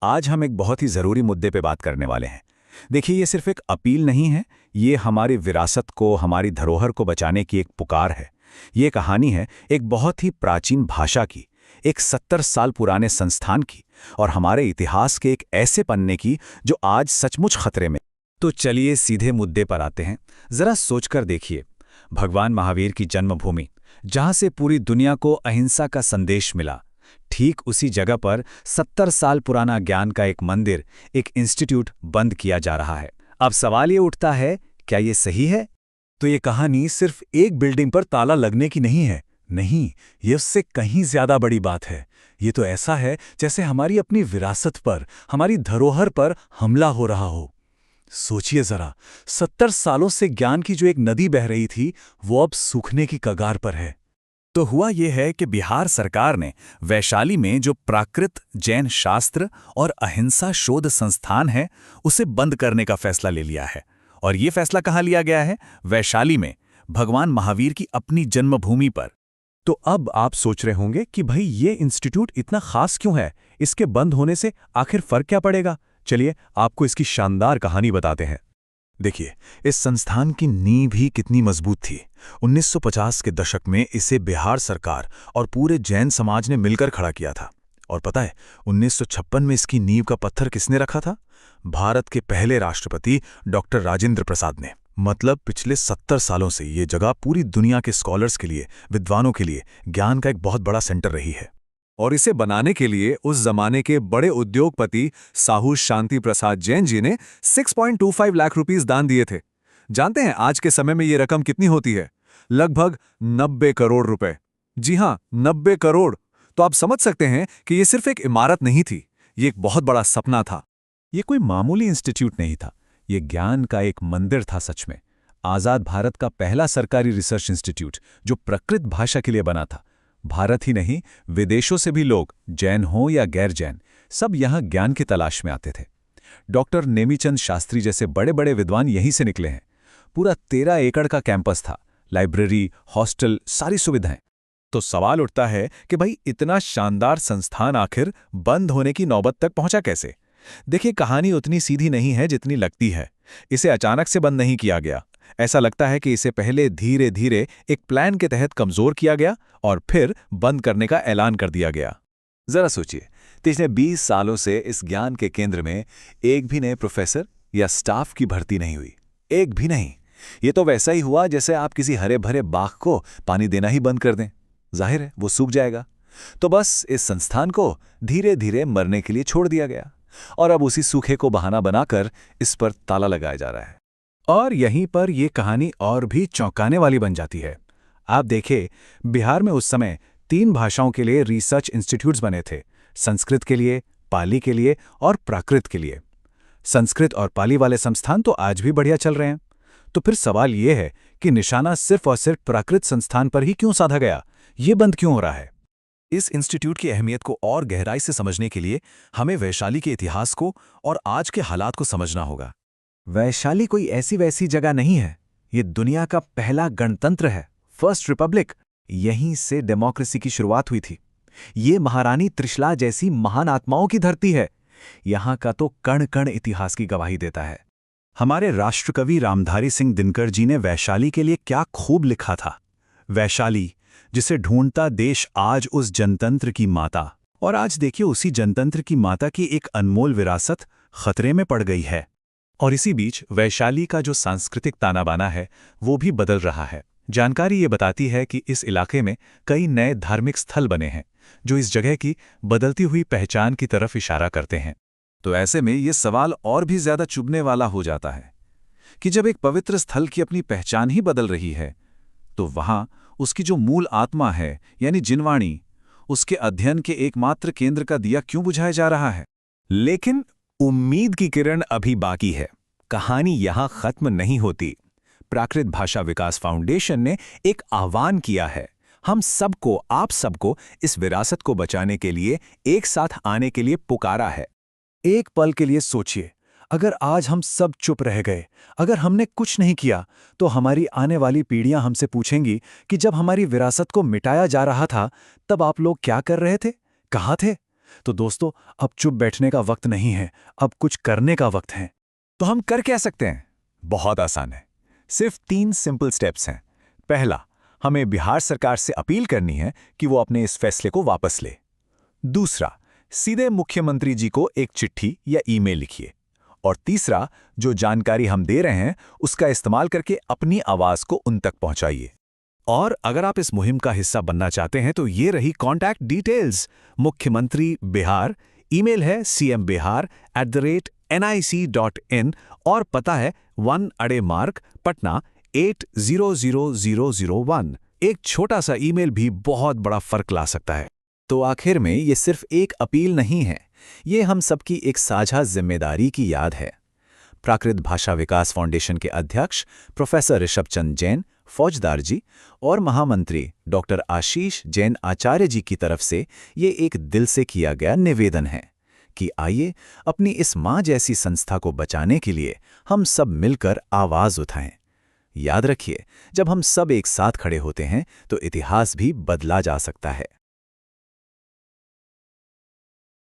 आज हम एक बहुत ही ज़रूरी मुद्दे पे बात करने वाले हैं। देखिए, ये सिर्फ एक अपील नहीं है, ये हमारी विरासत को, हमारी धरोहर को बचाने की एक पुकार है। ये कहानी है एक बहुत ही प्राचीन भाषा की, एक 70 साल पुराने संस्थान की और हमारे इतिहास के एक ऐसे पन्ने की जो आज सचमुच खतरे में। तो चलिए सीधे मुद्दे पर आते हैं। ज़रा सोचकर देखिए, भगवान महावीर की जन्मभूमि, जहाँ से पूरी दुनिया को अहिंसा का संदेश मिला, ठीक उसी जगह पर 70 साल पुराना ज्ञान का एक मंदिर, एक इंस्टीट्यूट बंद किया जा रहा है। अब सवाल ये उठता है, क्या ये सही है? तो ये कहानी सिर्फ एक बिल्डिंग पर ताला लगने की नहीं है। नहीं, ये उससे कहीं ज्यादा बड़ी बात है। ये तो ऐसा है जैसे हमारी अपनी विरासत पर, हमारी धरोहर पर हमला हो रहा हो। सोचिए जरा, 70 सालों से ज्ञान की जो एक नदी बह रही थी, वो अब सूखने की कगार पर है। तो हुआ यह है कि बिहार सरकार ने वैशाली में जो प्राकृत जैन शास्त्र और अहिंसा शोध संस्थान है, उसे बंद करने का फैसला ले लिया है। और ये फैसला कहाँ लिया गया है? वैशाली में, भगवान महावीर की अपनी जन्मभूमि पर। तो अब आप सोच रहे होंगे कि भाई, ये इंस्टीट्यूट इतना खास क्यों है? इसके बंद होने से आखिर फर्क क्या पड़ेगा? चलिए आपको इसकी शानदार कहानी बताते हैं। देखिए, इस संस्थान की नींव ही कितनी मजबूत थी। 1950 के दशक में इसे बिहार सरकार और पूरे जैन समाज ने मिलकर खड़ा किया था। और पता है, 1956 में इसकी नींव का पत्थर किसने रखा था? भारत के पहले राष्ट्रपति डॉक्टर राजेंद्र प्रसाद ने। मतलब पिछले 70 सालों से ये जगह पूरी दुनिया के स्कॉलर्स के लिए, विद्वानों के लिए ज्ञान का एक बहुत बड़ा सेंटर रही है। और इसे बनाने के लिए उस जमाने के बड़े उद्योगपति साहू शांति प्रसाद जैन जी ने 6.25 लाख रुपीस दान दिए थे। जानते हैं आज के समय में ये रकम कितनी होती है? लगभग 90 करोड़ रुपए। जी हां, 90 करोड़। तो आप समझ सकते हैं कि ये सिर्फ एक इमारत नहीं थी, ये एक बहुत बड़ा सपना था। ये कोई मामूली इंस्टीट्यूट नहीं था, ये ज्ञान का एक मंदिर था सच में। आजाद भारत का पहला सरकारी रिसर्च इंस्टीट्यूट जो प्रकृत भाषा के लिए बना था। भारत ही नहीं, विदेशों से भी लोग, जैन हो या गैर जैन, सब यहाँ ज्ञान की तलाश में आते थे। डॉक्टर नेमीचंद शास्त्री जैसे बड़े बड़े विद्वान यहीं से निकले हैं। पूरा 13 एकड़ का कैंपस था, लाइब्रेरी, हॉस्टल, सारी सुविधाएं। तो सवाल उठता है कि भाई, इतना शानदार संस्थान आखिर बंद होने की नौबत तक पहुंचा कैसे? देखिए, कहानी उतनी सीधी नहीं है जितनी लगती है। इसे अचानक से बंद नहीं किया गया। ऐसा लगता है कि इसे पहले धीरे धीरे एक प्लान के तहत कमजोर किया गया और फिर बंद करने का ऐलान कर दिया गया। जरा सोचिए, पिछले 20 सालों से इस ज्ञान के केंद्र में एक भी नए प्रोफेसर या स्टाफ की भर्ती नहीं हुई। एक भी नहीं। ये तो वैसा ही हुआ जैसे आप किसी हरे भरे बाग को पानी देना ही बंद कर दें। जाहिर है वो सूख जाएगा। तो बस इस संस्थान को धीरे धीरे मरने के लिए छोड़ दिया गया और अब उसी सूखे को बहाना बनाकर इस पर ताला लगाया जा रहा है। और यहीं पर यह कहानी और भी चौंकाने वाली बन जाती है। आप देखें, बिहार में उस समय 3 भाषाओं के लिए रिसर्च इंस्टीट्यूट्स बने थे, संस्कृत के लिए, पाली के लिए और प्राकृत के लिए। संस्कृत और पाली वाले संस्थान तो आज भी बढ़िया चल रहे हैं। तो फिर सवाल यह है कि निशाना सिर्फ और सिर्फ प्राकृत संस्थान पर ही क्यों साधा गया? ये बंद क्यों हो रहा है? इस इंस्टीट्यूट की अहमियत को और गहराई से समझने के लिए हमें वैशाली के इतिहास को और आज के हालात को समझना होगा। वैशाली कोई ऐसी वैसी जगह नहीं है। ये दुनिया का पहला गणतंत्र है, फर्स्ट रिपब्लिक। यहीं से डेमोक्रेसी की शुरुआत हुई थी। ये महारानी त्रिशला जैसी महान आत्माओं की धरती है। यहाँ का तो कण कण इतिहास की गवाही देता है। हमारे राष्ट्रकवि रामधारी सिंह दिनकर जी ने वैशाली के लिए क्या खूब लिखा था। वैशाली, जिसे ढूंढता देश आज उस जनतंत्र की माता। और आज देखिए, उसी जनतंत्र की माता की एक अनमोल विरासत खतरे में पड़ गई है। और इसी बीच वैशाली का जो सांस्कृतिक ताना बाना है, वो भी बदल रहा है। जानकारी ये बताती है कि इस इलाके में कई नए धार्मिक स्थल बने हैं, जो इस जगह की बदलती हुई पहचान की तरफ इशारा करते हैं। तो ऐसे में ये सवाल और भी ज्यादा चुभने वाला हो जाता है कि जब एक पवित्र स्थल की अपनी पहचान ही बदल रही है, तो वहां उसकी जो मूल आत्मा है, यानी जिनवाणी, उसके अध्ययन के एकमात्र केंद्र का दिया क्यों बुझाया जा रहा है? लेकिन उम्मीद की किरण अभी बाकी है। कहानी यहां खत्म नहीं होती। प्राकृत भाषा विकास फाउंडेशन ने एक आह्वान किया है। हम सबको, आप सबको इस विरासत को बचाने के लिए एक साथ आने के लिए पुकारा है। एक पल के लिए सोचिए, अगर आज हम सब चुप रह गए, अगर हमने कुछ नहीं किया, तो हमारी आने वाली पीढ़ियां हमसे पूछेंगी कि जब हमारी विरासत को मिटाया जा रहा था, तब आप लोग क्या कर रहे थे, कहाँ थे? तो दोस्तों, अब चुप बैठने का वक्त नहीं है, अब कुछ करने का वक्त है। तो हम कर क्या सकते हैं? बहुत आसान है। सिर्फ 3 सिंपल स्टेप्स हैं। पहला, हमें बिहार सरकार से अपील करनी है कि वो अपने इस फैसले को वापस ले। दूसरा, सीधे मुख्यमंत्री जी को एक चिट्ठी या ईमेल लिखिए। और तीसरा, जो जानकारी हम दे रहे हैं उसका इस्तेमाल करके अपनी आवाज को उन तक पहुंचाइए। और अगर आप इस मुहिम का हिस्सा बनना चाहते हैं तो ये रही कॉन्टैक्ट डिटेल्स। मुख्यमंत्री बिहार, ईमेल है cmbihar@nic.in और पता है 1 अड़े मार्ग, पटना 800001। एक छोटा सा ईमेल भी बहुत बड़ा फर्क ला सकता है। तो आखिर में ये सिर्फ एक अपील नहीं है, ये हम सबकी एक साझा जिम्मेदारी की याद है। प्राकृत भाषा विकास फाउंडेशन के अध्यक्ष प्रोफेसर ऋषभ चंद जैन फौजदार जी और महामंत्री डॉक्टर आशीष जैन आचार्य जी की तरफ से ये एक दिल से किया गया निवेदन है कि आइए अपनी इस मां जैसी संस्था को बचाने के लिए हम सब मिलकर आवाज उठाएं। याद रखिए, जब हम सब एक साथ खड़े होते हैं तो इतिहास भी बदला जा सकता है।